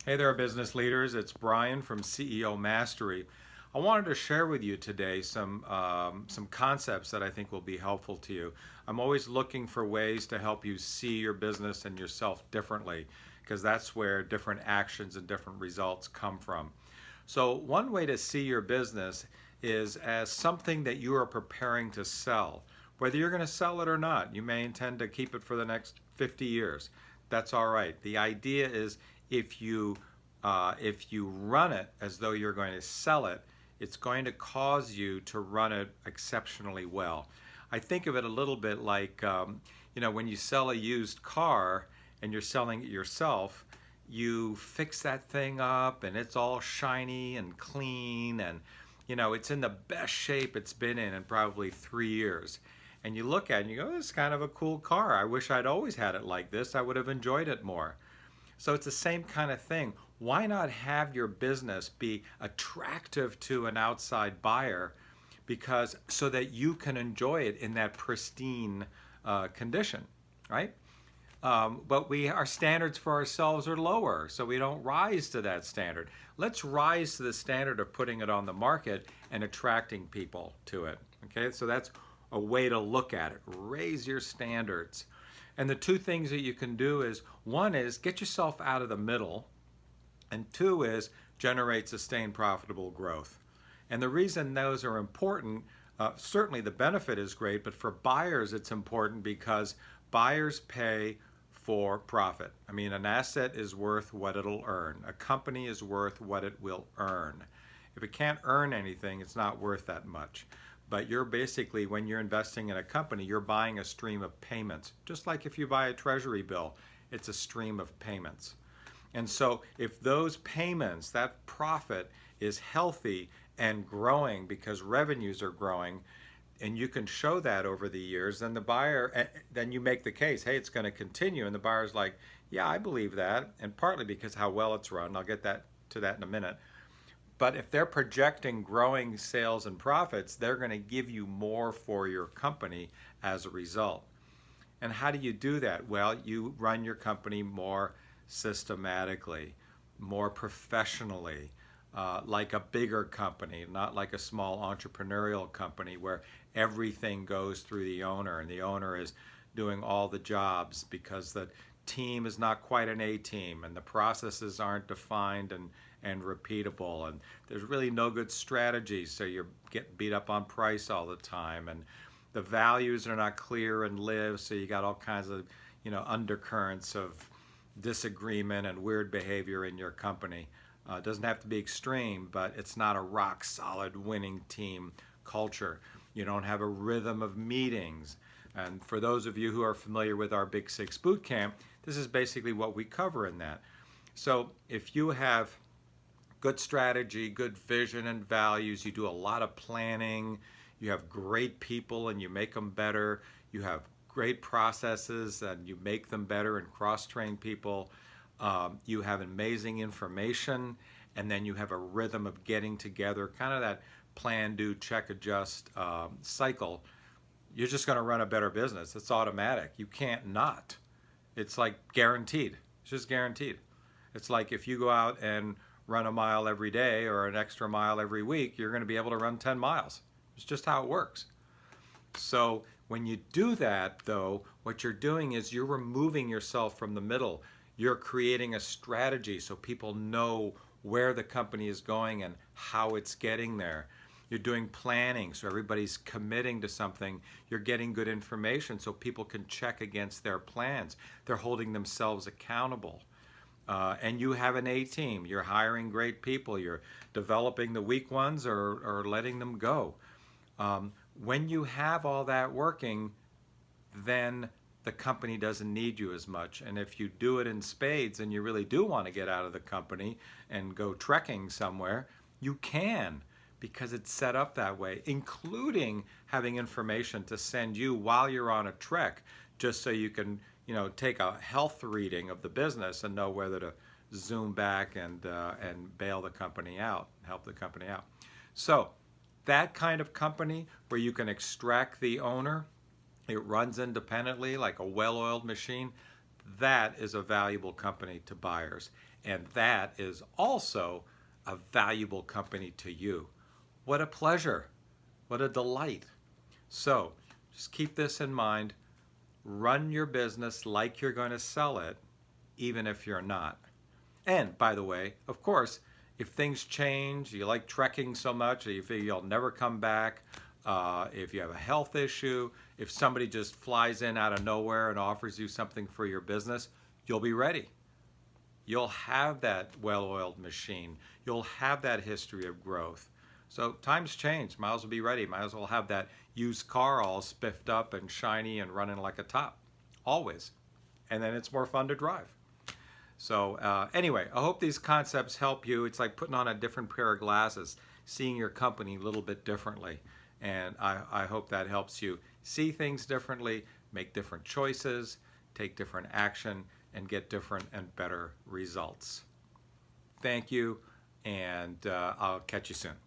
Hey there, business leaders. It's Brian from CEO Mastery. I wanted to share with you today some concepts that I think will be helpful to you. I'm always looking for ways to help you see your business and yourself differently, because that's where different actions and different results come from. So, one way to see your business is as something that you are preparing to sell. Whether you're going to sell it or not, you may intend to keep it for the next 50 years. That's all right. The idea is if you if you run it as though you're going to sell it, it's going to cause you to run it exceptionally well. I think of it a little bit like when you sell a used car and you're selling it yourself, you fix that thing up and it's all shiny and clean and it's in the best shape it's been in probably 3 years. And you look at it and you go, this is kind of a cool car. I wish I'd always had it like this. I would have enjoyed it more. So it's the same kind of thing. Why not have your business be attractive to an outside buyer, because so that you can enjoy it in that pristine condition, right? But our standards for ourselves are lower, so we don't rise to that standard. Let's rise to the standard of putting it on the market and attracting people to it. Okay, so that's a way to look at it. Raise your standards. And the two things that you can do is, one is get yourself out of the middle, and two is generate sustained profitable growth. And the reason those are important, certainly the benefit is great, but for buyers it's important because buyers pay for profit. I mean, an asset is worth what it'll earn. A company is worth what it will earn. If it can't earn anything, it's not worth that much. But you're basically, when you're investing in a company, you're buying a stream of payments. Just like if you buy a treasury bill, it's a stream of payments. And so if those payments, that profit is healthy and growing because revenues are growing, and you can show that over the years, then the buyer, then you make the case, hey, it's going to continue. And the buyer's like, yeah, I believe that. And partly because how well it's run. I'll get to that in a minute. But if they're projecting growing sales and profits, they're going to give you more for your company as a result. And how do you do that? Well, you run your company more systematically, more professionally, like a bigger company, not like a small entrepreneurial company where everything goes through the owner and the owner is doing all the jobs because the team is not quite an A team and the processes aren't defined and repeatable, and there's really no good strategy, so you get beat up on price all the time, and the values are not clear and live, so you got all kinds of undercurrents of disagreement and weird behavior in your company. It doesn't have to be extreme, but it's not a rock solid winning team culture. You don't have a rhythm of meetings. And for those of you who are familiar with our Big Six boot camp, this is basically what we cover in that. So if you have good strategy, good vision and values, you do a lot of planning, you have great people and you make them better, you have great processes and you make them better and cross-train people, you have amazing information, and then you have a rhythm of getting together, kind of that plan, do, check, adjust cycle, you're just going to run a better business. It's automatic. You can't not. It's like guaranteed. It's just guaranteed. It's like if you go out and run a mile every day or an extra mile every week, you're going to be able to run 10 miles. It's just how it works. So when you do that, though, what you're doing is you're removing yourself from the middle. You're creating a strategy so people know where the company is going and how it's getting there. You're doing planning so everybody's committing to something. You're getting good information so people can check against their plans. They're holding themselves accountable. And you have an A team. You're hiring great people. You're developing the weak ones or letting them go. When you have all that working, then the company doesn't need you as much. And if you do it in spades and you really do want to get out of the company and go trekking somewhere, you can, because it's set up that way, including having information to send you while you're on a trek, just so you can take a health reading of the business and know whether to zoom back and bail the company out, help the company out. So that kind of company where you can extract the owner, it runs independently like a well-oiled machine, that is a valuable company to buyers. And that is also a valuable company to you. What a pleasure. What a delight. So just keep this in mind. Run your business like you're going to sell it, even if you're not. And by the way, of course, if things change, you like trekking so much, or you feel you'll never come back, if you have a health issue, if somebody just flies in out of nowhere and offers you something for your business, you'll be ready. You'll have that well-oiled machine. You'll have that history of growth. So times change. Might as well be ready. Might as well have that used car all spiffed up and shiny and running like a top. Always. And then it's more fun to drive. So anyway, I hope these concepts help you. It's like putting on a different pair of glasses, seeing your company a little bit differently. And I hope that helps you see things differently, make different choices, take different action, and get different and better results. Thank you, and I'll catch you soon.